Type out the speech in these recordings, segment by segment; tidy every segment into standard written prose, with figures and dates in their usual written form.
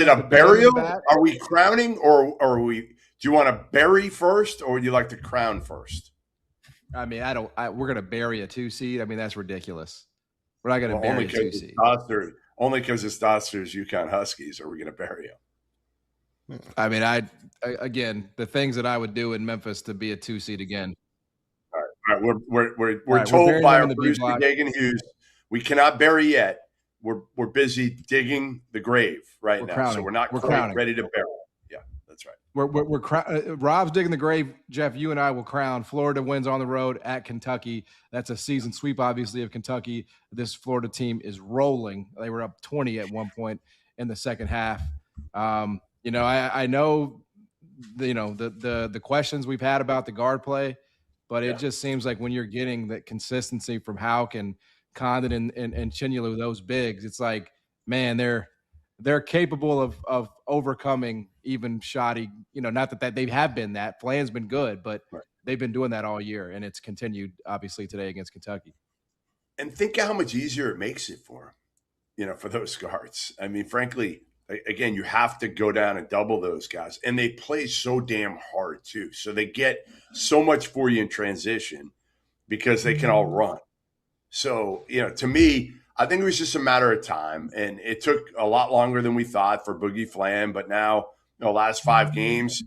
it a burial? Are we crowning, or are we? Do you want to bury first, or would you like to crown first? I mean, we're going to bury a 2 seed. I mean, that's ridiculous. We're not going to bury a 2 seed. Only because it's Dauster's UConn Huskies are we going to bury them? I mean, again, the things that I would do in Memphis to be a 2 seed again. All right. We're told by our producer Dagan Hughes we cannot bury yet. We're busy digging the grave right now, crowning. So we're not quite ready to bury. Yeah, that's right. Rob's digging the grave. Jeff, you and I will crown. Florida wins on the road at Kentucky. That's a season sweep, obviously, of Kentucky. This Florida team is rolling. They were up 20 at one point in the second half. I know, the questions we've had about the guard play, but it just seems like when you're getting that consistency from Houck and Condon and Chinyalu, those bigs, it's like, man, they're capable of overcoming even shoddy, not that they have been that. Flan's been good, but they've been doing that all year, and it's continued, obviously, today against Kentucky. And think how much easier it makes it for them, for those guards. I mean, frankly, again, you have to go down and double those guys. And they play so damn hard, too. So they get so much for you in transition because they can all run. So, to me, I think it was just a matter of time. And it took a lot longer than we thought for Boogie Flan. But now, last 5 games,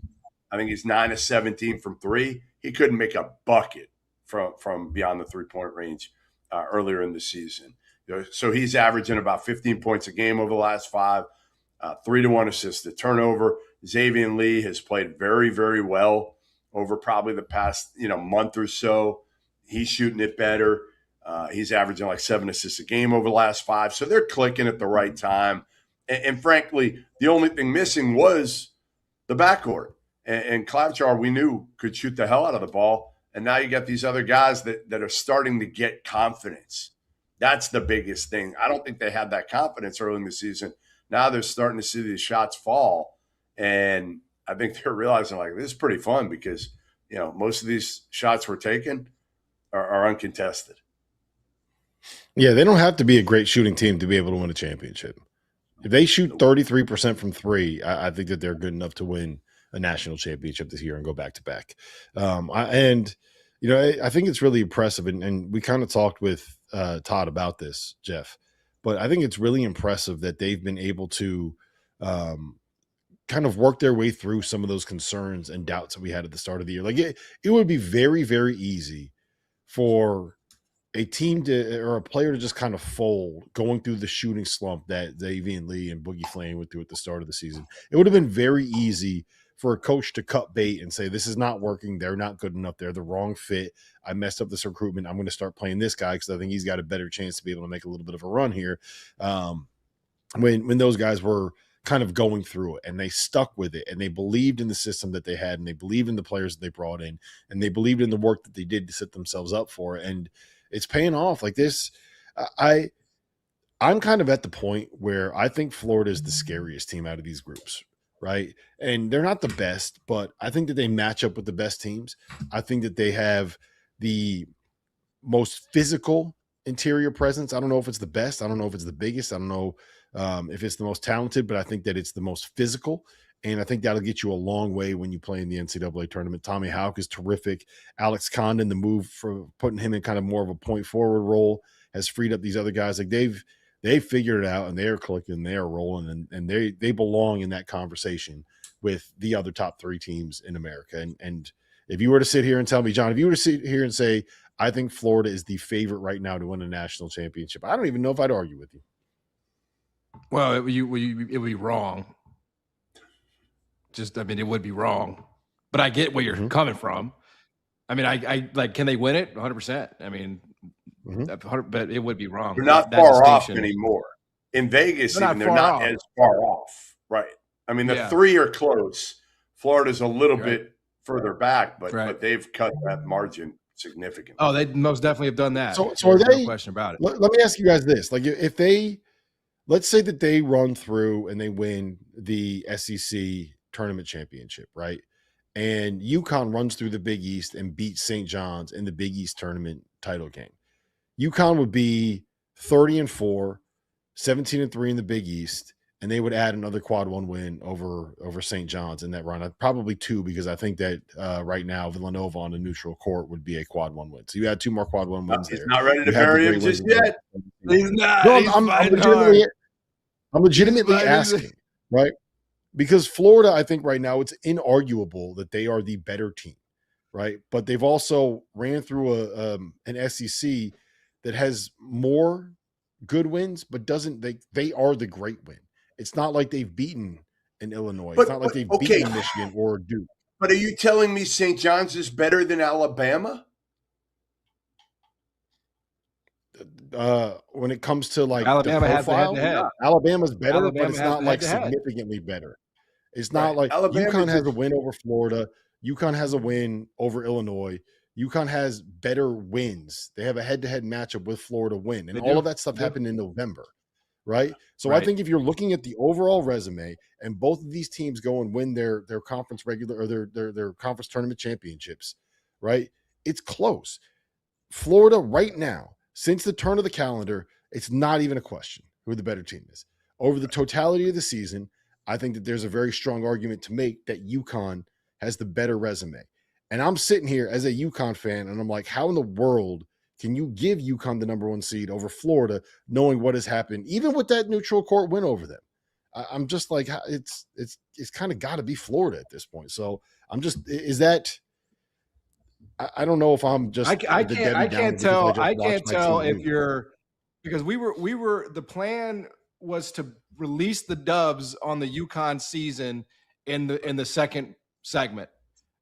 I think he's 9 of 17 from 3. He couldn't make a bucket from beyond the 3-point range earlier in the season. So he's averaging about 15 points a game over the last 5. 3-1 assists to turnover. Xavier Lee has played very, very well over probably the past month or so. He's shooting it better. He's averaging like 7 assists a game over the last 5. So they're clicking at the right time. And frankly, the only thing missing was the backcourt. And Klobuchar, we knew, could shoot the hell out of the ball. And now you got these other guys that are starting to get confidence. That's the biggest thing. I don't think they had that confidence early in the season. Now they're starting to see these shots fall. And I think they're realizing, like, this is pretty fun because, most of these shots we're taking are uncontested. Yeah, they don't have to be a great shooting team to be able to win a championship. If they shoot 33% from 3, I think that they're good enough to win a national championship this year and go back-to-back. I think it's really impressive, and we kind of talked with Todd about this, Jeff, but I think it's really impressive that they've been able to kind of work their way through some of those concerns and doubts that we had at the start of the year. Like it would be very, very easy for a team or a player to just kind of fold going through the shooting slump that Xavier Lee and Boogie Flan went through at the start of the season. It would have been very easy for a coach to cut bait and say, this is not working. They're not good enough. They're the wrong fit. I messed up this recruitment. I'm going to start playing this guy because I think he's got a better chance to be able to make a little bit of a run here. When those guys were kind of going through it and they stuck with it and they believed in the system that they had and they believed in the players that they brought in and they believed in the work that they did to set themselves up for it. And it's paying off like this. I'm kind of at the point where I think Florida is the scariest team out of these groups, right? And they're not the best, but I think that they match up with the best teams. I think that they have the most physical interior presence. I don't know if it's the best. I don't know if it's the biggest. I don't know if it's the most talented, but I think that it's the most physical. And I think that'll get you a long way when you play in the NCAA tournament. Tommy Houck is terrific. Alex Condon, the move for putting him in kind of more of a point forward role, has freed up these other guys. Like they've figured it out and they're clicking, they're rolling, and they belong in that conversation with the other top 3 teams in America. And if you were to sit here and tell me, John, if you were to sit here and say, I think Florida is the favorite right now to win a national championship, I don't even know if I'd argue with you. Well, it would be wrong. It would be wrong. But I get where you're coming from. I mean, I like, can they win it? 100%. I mean, but it would be wrong. They're not far off anymore. In Vegas, they're not as far off. Right. I mean, the 3 are close. Florida's a little bit further back, but they've cut that margin significantly. Oh, they most definitely have done that. So are they, no question about it. Let me ask you guys this. Like if they, let's say that they run through and they win the SEC tournament championship, right? And UConn runs through the Big East and beats St. John's in the Big East tournament title game. UConn would be 30-4, 17-3 in the Big East, and they would add another quad 1 win over St. John's in that run. Probably 2, because I think that right now Villanova on a neutral court would be a quad 1 win. So you had 2 more quad 1 wins He's there. not ready to You have the bury him great just win. yet. He's not. No, He's I'm fighting hard. legitimately He's asking, right? Because Florida, I think right now it's inarguable that they are the better team, right? But they've also ran through an SEC that has more good wins, but they are the great win. It's not like they've beaten an Illinois. It's not like they've beaten Michigan or Duke. But are you telling me St. John's is better than Alabama? When it comes to like Alabama the has the profile, head-to-head. Alabama's better, Alabama but it's has not the like head-to-head. significantly better. It's not Right. like Alabama UConn has just- a win over Florida. UConn has a win over Illinois. UConn has better wins. They have a head-to-head matchup with Florida win. And They all do. of that stuff They do. happened in November, right? So I Right. think if you're looking at the overall resume and both of these teams go and win their conference regular or their conference tournament championships, right? It's close. Florida right now, since the turn of the calendar, it's not even a question who the better team is. Over the totality of the season, I think that there's a very strong argument to make that UConn has the better resume. And I'm sitting here as a UConn fan, and I'm like, how in the world can you give UConn the number 1 seed over Florida, knowing what has happened, even with that neutral court win over them? I'm just like, it's kind of got to be Florida at this point. So I'm just, is that? I don't know if I'm just. I can't tell if you're, because the plan was to release the dubs on the UConn season in the second segment,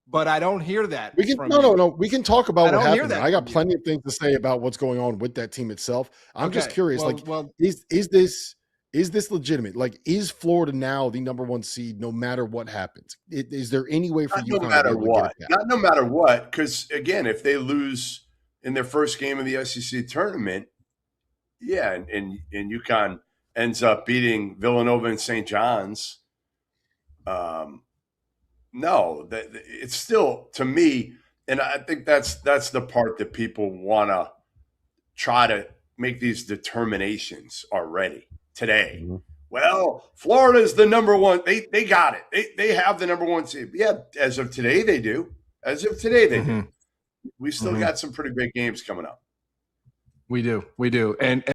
but I don't hear that. We can we can talk about what happened. I got plenty of things to say about what's going on with that team itself. I'm just curious, is this legitimate? Like, is Florida now the number 1 seed no matter what happens? Is there any way for UConn no matter to be able what? to get it back? Not no matter what, because again, if they lose in their first game of the SEC tournament, yeah, and UConn ends up beating Villanova and St. John's, no, that it's still, to me, and I think that's the part that people want to try to make these determinations already today. Mm-hmm. Well, Florida's the number 1. They got it. They have the number 1 seed. Yeah, as of today they do. As of today they do. We still got some pretty big games coming up. We do. And